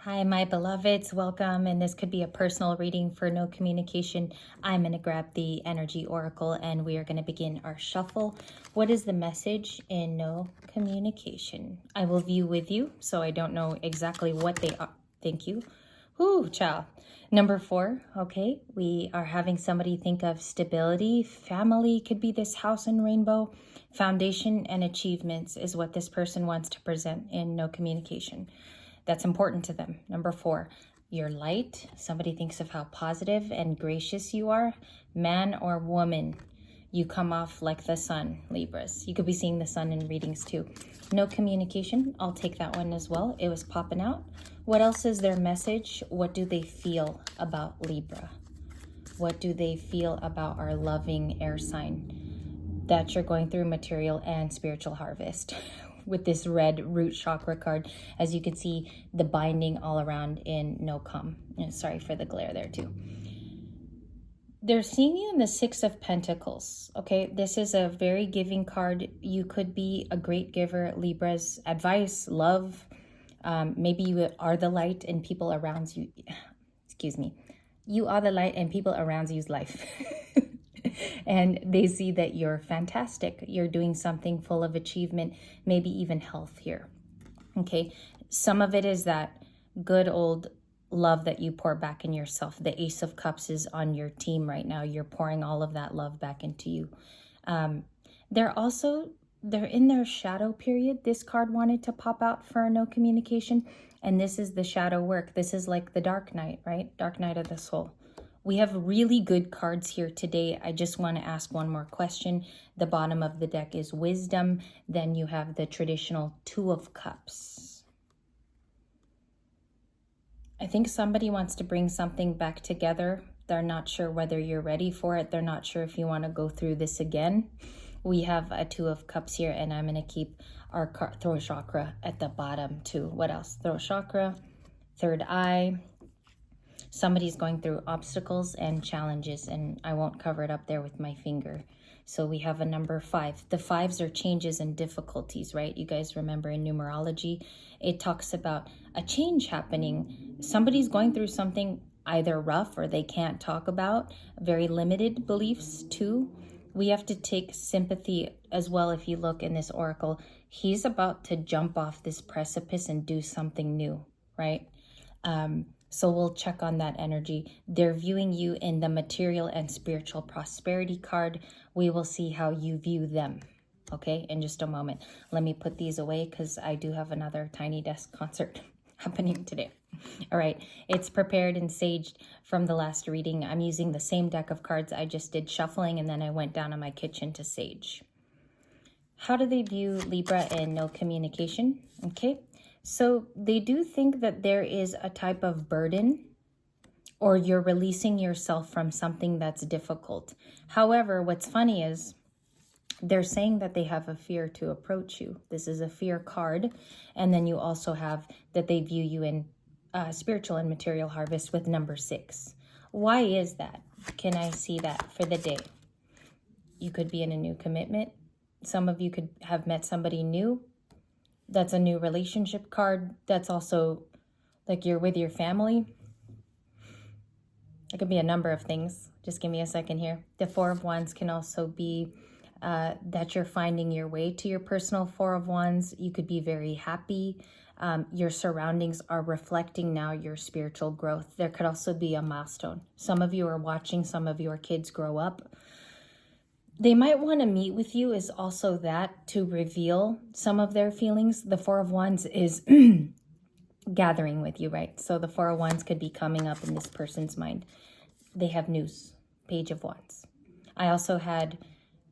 Hi, my beloveds. Welcome. And this could be a personal reading for no communication. I'm going to grab the energy oracle and we are going to begin our shuffle. What is the message in no communication? I will view with you, so I don't know exactly what they are. Thank you. Whoo, ciao. Number 4, okay, we are having somebody think of stability. Family could be this house and rainbow. Foundation and achievements is what this person wants to present in no communication. That's important to them. Number 4, your light. Somebody thinks of how positive and gracious you are. Man or woman, you come off like the sun, Libras. You could be seeing the sun in readings too. No communication. I'll take that one as well. It was popping out. What else is their message? What do they feel about Libra? What do they feel about our loving air sign? That you're going through material and spiritual harvest. With this red root chakra card, as you can see, the binding all around in no come. Sorry for the glare there too. They're seeing you in the 6 of Pentacles. Okay, this is a very giving card. You could be a great giver, Libras. Advice, love. Maybe you are the light and people around you. Excuse me. You are the light and people around you's life. And they see that you're fantastic. You're doing something full of achievement, maybe even health here. Okay, some of it is that good old love that you pour back in yourself. The Ace of Cups is on your team right now. You're pouring all of that love back into you. They're in their shadow period. This card wanted to pop out for no communication. And this is the shadow work. This is like the Dark Knight, right? Dark Knight of the Soul. We have really good cards here today. I just want to ask one more question. The bottom of the deck is Wisdom. Then you have the traditional Two of Cups. I think somebody wants to bring something back together. They're not sure whether you're ready for it. They're not sure if you want to go through this again. We have a Two of Cups here, and I'm going to keep our throat chakra at the bottom too. What else? Throat chakra, third eye. Somebody's going through obstacles and challenges, and I won't cover it up there with my finger. So we have a number 5. The 5s are changes and difficulties, right? You guys remember in numerology, it talks about a change happening. Somebody's going through something either rough or they can't talk about, very limited beliefs too. We have to take sympathy as well. If you look in this oracle, he's about to jump off this precipice and do something new, right? So we'll check on that energy. They're viewing you in the material and spiritual prosperity card. We will see how you view them, okay, in just a moment. Let me put these away because I do have another Tiny Desk concert happening today. All right, it's prepared and saged from the last reading. I'm using the same deck of cards. I just did shuffling and then I went down in my kitchen to sage. How do they view Libra in no communication? Okay. So they do think that there is a type of burden or you're releasing yourself from something that's difficult. However, what's funny is they're saying that they have a fear to approach you. This is a fear card. And then you also have that they view you in spiritual and material harvest with number 6. Why is that? Can I see that for the day? You could be in a new commitment. Some of you could have met somebody new. That's a new relationship card. That's also like you're with your family. It could be a number of things. Just give me a second here. The 4 of Wands can also be that you're finding your way to your personal 4 of Wands. You could be very happy. Your surroundings are reflecting now your spiritual growth. There could also be a milestone. Some of you are watching some of your kids grow up. They might want to meet with you is also that to reveal some of their feelings. The 4 of Wands is gathering with you, right? So the 4 of Wands could be coming up in this person's mind. They have news, Page of Wands. I also had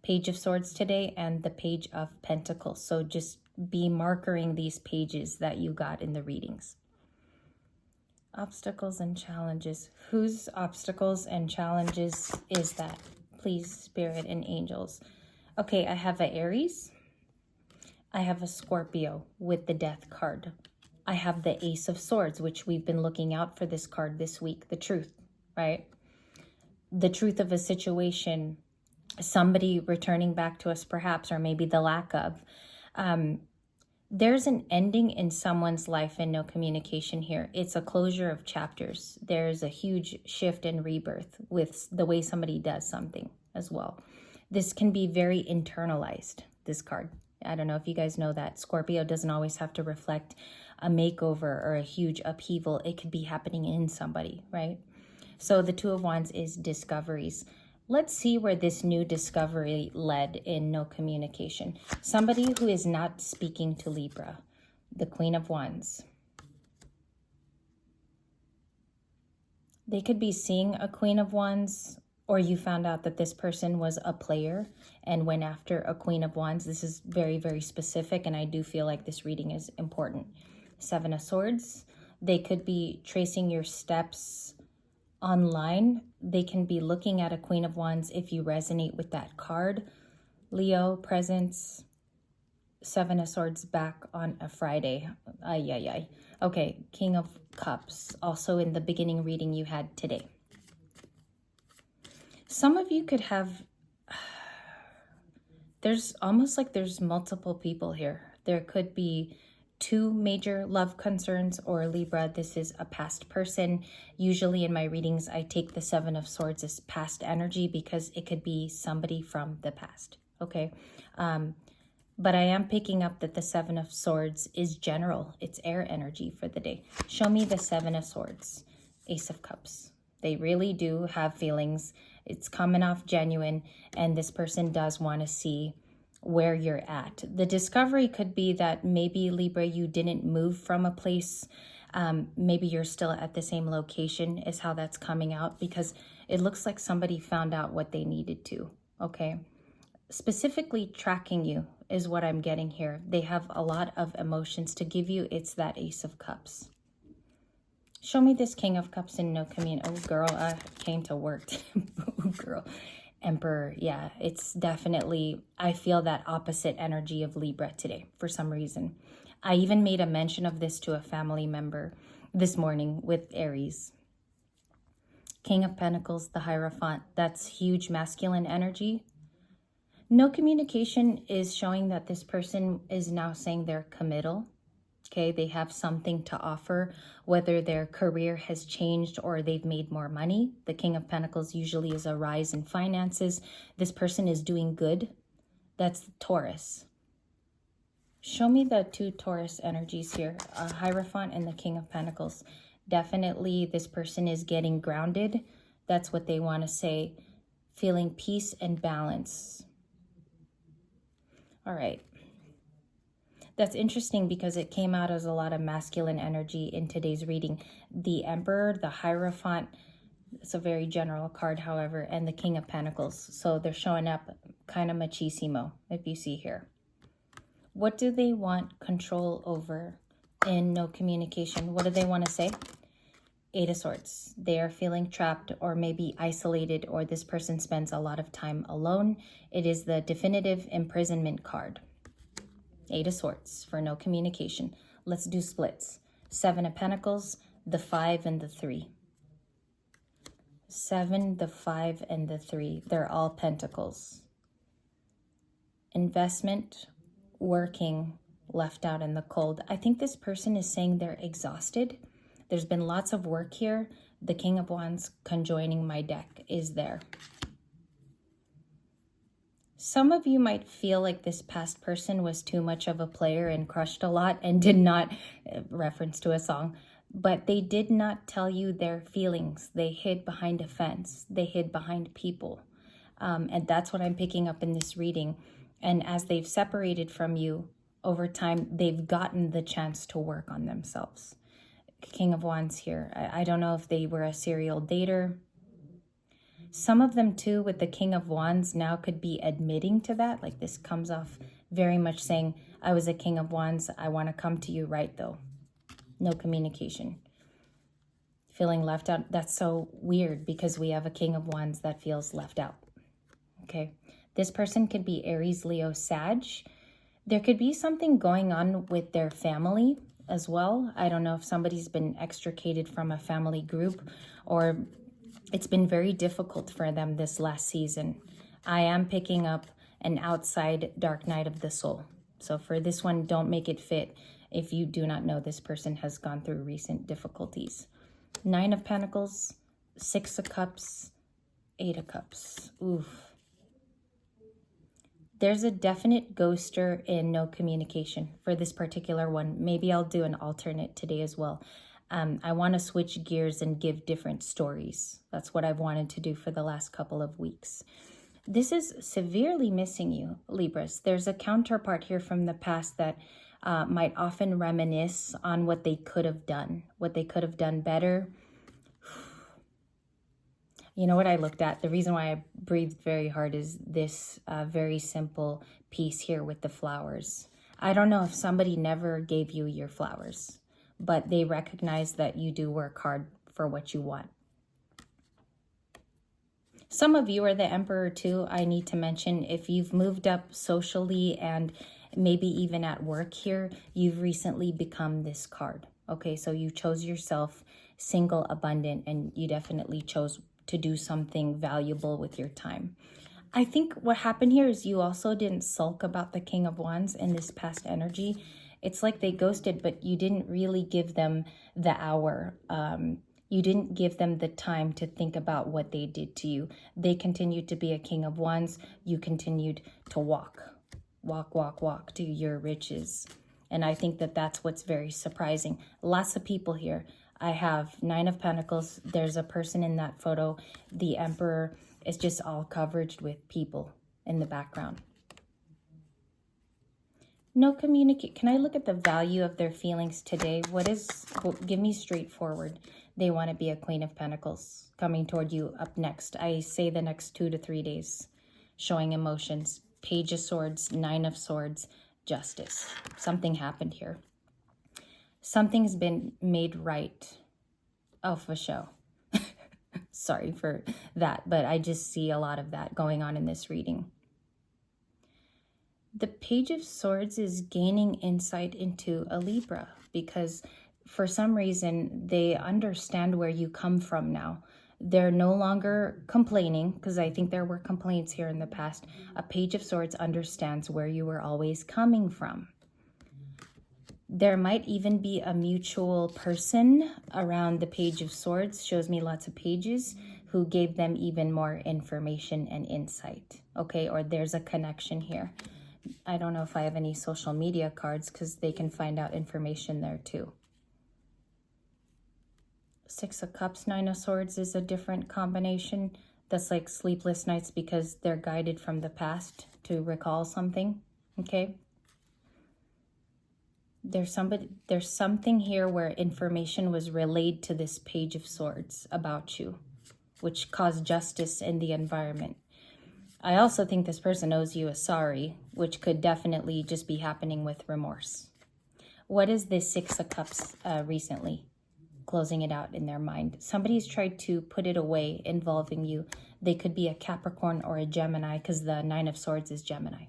Page of Swords today and the Page of Pentacles. So just be markering these pages that you got in the readings. Obstacles and challenges. Whose obstacles and challenges is that? Please, Spirit and angels. Okay, I have an Aries. I have a Scorpio with the Death card. I have the Ace of Swords, which we've been looking out for this card this week. The truth, right? The truth of a situation. Somebody returning back to us perhaps, or maybe the lack of. There's an ending in someone's life and no communication here. It's a closure of chapters. There's a huge shift and rebirth with the way somebody does something as well. This can be very internalized, this card. I don't know if you guys know that. Scorpio doesn't always have to reflect a makeover or a huge upheaval. It could be happening in somebody, right? So the Two of Wands is discoveries. Let's see where this new discovery led in no communication. Somebody who is not speaking to Libra, the Queen of Wands. They could be seeing a Queen of Wands, or you found out that this person was a player and went after a Queen of Wands. This is very, very specific, and I do feel like this reading is important. Seven of Swords. They could be tracing your steps online. They can be looking at a Queen of Wands if you resonate with that card. Leo, presence. Seven of Swords back on a Friday. Ay, ay, ay. Okay, King of Cups. Also in the beginning reading you had today. Some of you could have... There's almost like there's multiple people here. There could be two major love concerns, or Libra, this is a past person. Usually in my readings, I take the Seven of Swords as past energy because it could be somebody from the past, okay? But I am picking up that the Seven of Swords is general. It's air energy for the day. Show me the Seven of Swords. Ace of Cups. They really do have feelings. It's coming off genuine, and this person does want to see where you're at. The discovery could be that maybe, Libra, you didn't move from a place. Maybe you're still at the same location is how that's coming out, because it looks like somebody found out what they needed to, okay? Specifically tracking you is what I'm getting here. They have a lot of emotions to give you. It's that Ace of Cups. Show me this King of Cups in no communication. Oh, girl, I came to work. Oh, girl. Emperor, yeah, it's definitely, I feel that opposite energy of Libra today for some reason. I even made a mention of this to a family member this morning with Aries. King of Pentacles, the Hierophant, that's huge masculine energy. No communication is showing that this person is now saying they're committal. Okay, they have something to offer, whether their career has changed or they've made more money. The King of Pentacles usually is a rise in finances. This person is doing good. That's Taurus. Show me the two Taurus energies here, Hierophant and the King of Pentacles. Definitely this person is getting grounded. That's what they want to say. Feeling peace and balance. All right. That's interesting because it came out as a lot of masculine energy in today's reading. The Emperor, the Hierophant, it's a very general card, however, and the King of Pentacles. So they're showing up kind of machismo, if you see here. What do they want control over in no communication? What do they want to say? Eight of Swords. They are feeling trapped or maybe isolated, or this person spends a lot of time alone. It is the definitive imprisonment card. Eight of Swords for no communication. Let's do splits. Seven of Pentacles, the 5 and the 3. 7, the 5, and the 3. They're all pentacles. Investment, working, left out in the cold. I think this person is saying they're exhausted. There's been lots of work here. The King of Wands conjoining my deck is there. Some of you might feel like this past person was too much of a player and crushed a lot and did not, reference to a song, but they did not tell you their feelings. They hid behind a fence. They hid behind people. And that's what I'm picking up in this reading. And as they've separated from you over time, they've gotten the chance to work on themselves. King of Wands here. I don't know if they were a serial dater. Some of them too with the King of Wands now could be admitting to that. Like this comes off very much saying, I was a King of Wands. I want to come to you right though. No communication. Feeling left out. That's so weird because we have a King of Wands that feels left out. Okay. This person could be Aries, Leo, Sag. There could be something going on with their family as well. I don't know if somebody's been extricated from a family group, or it's been very difficult for them this last season. I am picking up an outside dark night of the soul. So for this one, don't make it fit if you do not know this person has gone through recent difficulties. 9 of Pentacles, 6 of Cups, 8 of Cups. Oof. There's a definite ghoster and no communication for this particular one. Maybe I'll do an alternate today as well. I want to switch gears and give different stories. That's what I've wanted to do for the last couple of weeks. This is severely missing you, Libras. There's a counterpart here from the past that might often reminisce on what they could have done better. You know what I looked at? The reason why I breathed very hard is this very simple piece here with the flowers. I don't know if somebody never gave you your flowers, but they recognize that you do work hard for what you want. Some of you are the Emperor too. I need to mention, if you've moved up socially and maybe even at work here, you've recently become this card. Okay, so you chose yourself, single, abundant, and you definitely chose to do something valuable with your time. I think what happened here is you also didn't sulk about the King of Wands in this past energy. It's like they ghosted, but you didn't really give them the hour. You didn't give them the time to think about what they did to you. They continued to be a King of Wands. You continued to walk to your riches. And I think that that's what's very surprising. Lots of people here. I have 9 of Pentacles. There's a person in that photo. The Emperor is just all covered with people in the background. No communicate. Can I look at the value of their feelings today? Give me straightforward. They want to be a Queen of Pentacles coming toward you up next. I say the next 2 to 3 days. Showing emotions. Page of Swords, 9 of Swords, Justice. Something happened here. Something's been made right. Oh, for sure. Sorry for that, but I just see a lot of that going on in this reading. The Page of Swords is gaining insight into a Libra because for some reason they understand where you come from now. They're no longer complaining, because I think there were complaints here in the past. A Page of Swords understands where you were always coming from. There might even be a mutual person around the Page of Swords, shows me lots of pages, who gave them even more information and insight. Okay, or there's a connection here. I don't know if I have any social media cards because they can find out information there too. 6 of Cups, 9 of Swords is a different combination. That's like sleepless nights because they're guided from the past to recall something. Okay. There's something here where information was relayed to this Page of Swords about you, which caused justice in the environment. I also think this person owes you a sorry, which could definitely just be happening with remorse. What is this 6 of Cups recently? Closing it out in their mind. Somebody's tried to put it away involving you. They could be a Capricorn or a Gemini because the 9 of Swords is Gemini.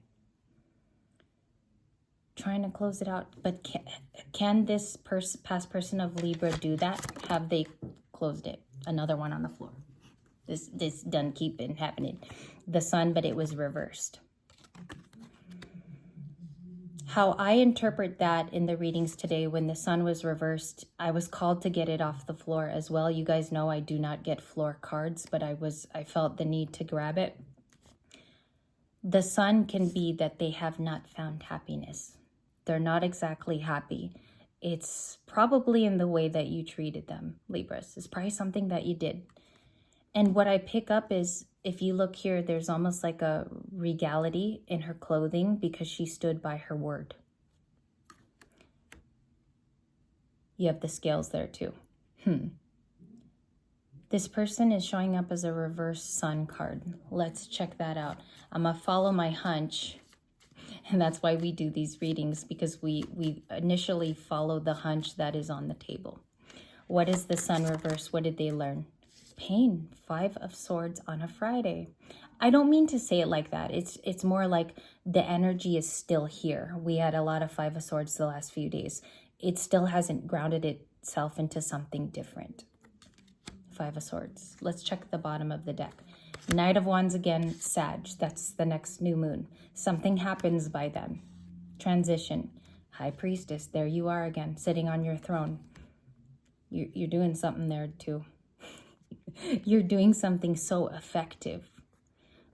Trying to close it out, but can this past person of Libra do that? Have they closed it? Another one on the floor. This done keeping happening. The Sun, but it was reversed. How I interpret that in the readings today, when the Sun was reversed, I was called to get it off the floor as well. You guys know I do not get floor cards, but I felt the need to grab it. The Sun can be that they have not found happiness. They're not exactly happy. It's probably in the way that you treated them, Libras. It's probably something that you did. And what I pick up is, if you look here, there's almost like a regality in her clothing because she stood by her word. You have the scales there too. This person is showing up as a reverse Sun card. Let's check that out. I'm going to follow my hunch. And that's why we do these readings, because we initially follow the hunch that is on the table. What is the Sun reverse? What did they learn? Pain. 5 of Swords on a Friday. I don't mean to say it like that. It's more like the energy is still here. We had a lot of 5 of Swords the last few days. It still hasn't grounded itself into something different. 5 of Swords. Let's check the bottom of the deck. Knight of Wands again, Sag. That's the next new moon. Something happens by then. Transition. High Priestess, there you are again, sitting on your throne. You're doing something there too. You're doing something so effective,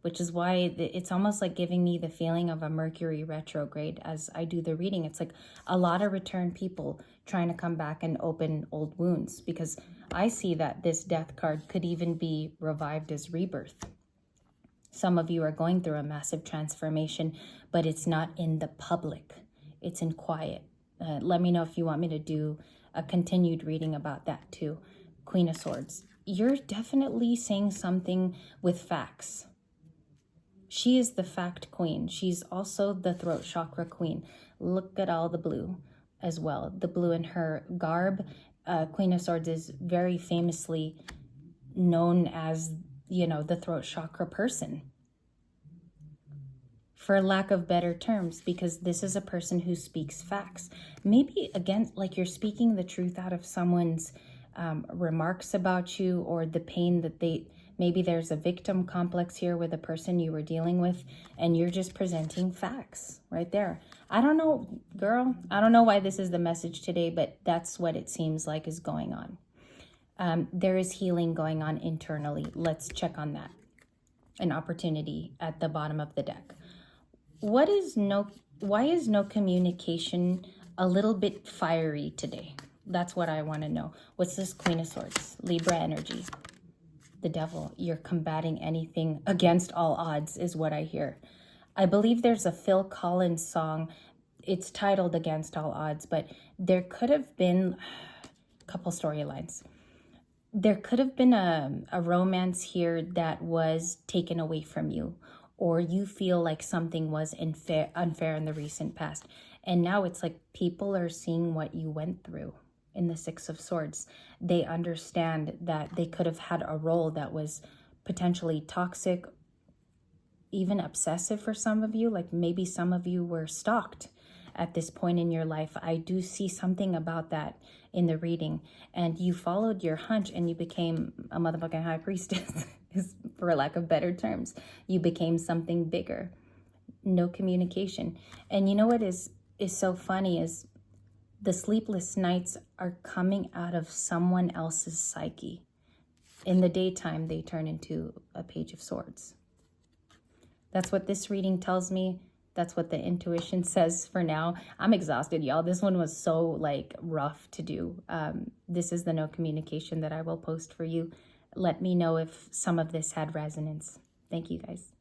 which is why it's almost like giving me the feeling of a Mercury retrograde as I do the reading. It's like a lot of return people trying to come back and open old wounds, because I see that this Death card could even be revived as rebirth. Some of you are going through a massive transformation, but it's not in the public. It's in quiet. Let me know if you want me to do a continued reading about that too. Queen of Swords. You're definitely saying something with facts. She is the fact queen. She's also the throat chakra queen. Look at all the blue as well. The blue in her garb. Queen of Swords is very famously known as, you know, the throat chakra person, for lack of better terms, because this is a person who speaks facts. Maybe, again, like you're speaking the truth out of someone's remarks about you, or the pain that maybe there's a victim complex here with a person you were dealing with, and you're just presenting facts right there. I don't know, girl. I don't know why this is the message today, but that's what it seems like is going on. There is healing going on internally. Let's check on that. An opportunity at the bottom of the deck. Why is no communication a little bit fiery today? That's what I want to know. What's this Queen of Swords? Libra energy. The Devil. You're combating anything against all odds is what I hear. I believe there's a Phil Collins song. It's titled Against All Odds, but there could have been a couple storylines. There could have been a romance here that was taken away from you, or you feel like something was unfair in the recent past. And now it's like people are seeing what you went through in the Six of Swords. They understand that they could have had a role that was potentially toxic, even obsessive for some of you. Like maybe some of you were stalked at this point in your life. I do see something about that in the reading. And you followed your hunch and you became a motherfucking high priestess, for lack of better terms. You became something bigger. No communication. And you know what is so funny is the sleepless nights are coming out of someone else's psyche. In the daytime, they turn into a Page of Swords. That's what this reading tells me. That's what the intuition says for now. I'm exhausted, y'all. This one was so like rough to do. This is the no communication that I will post for you. Let me know if some of this had resonance. Thank you, guys.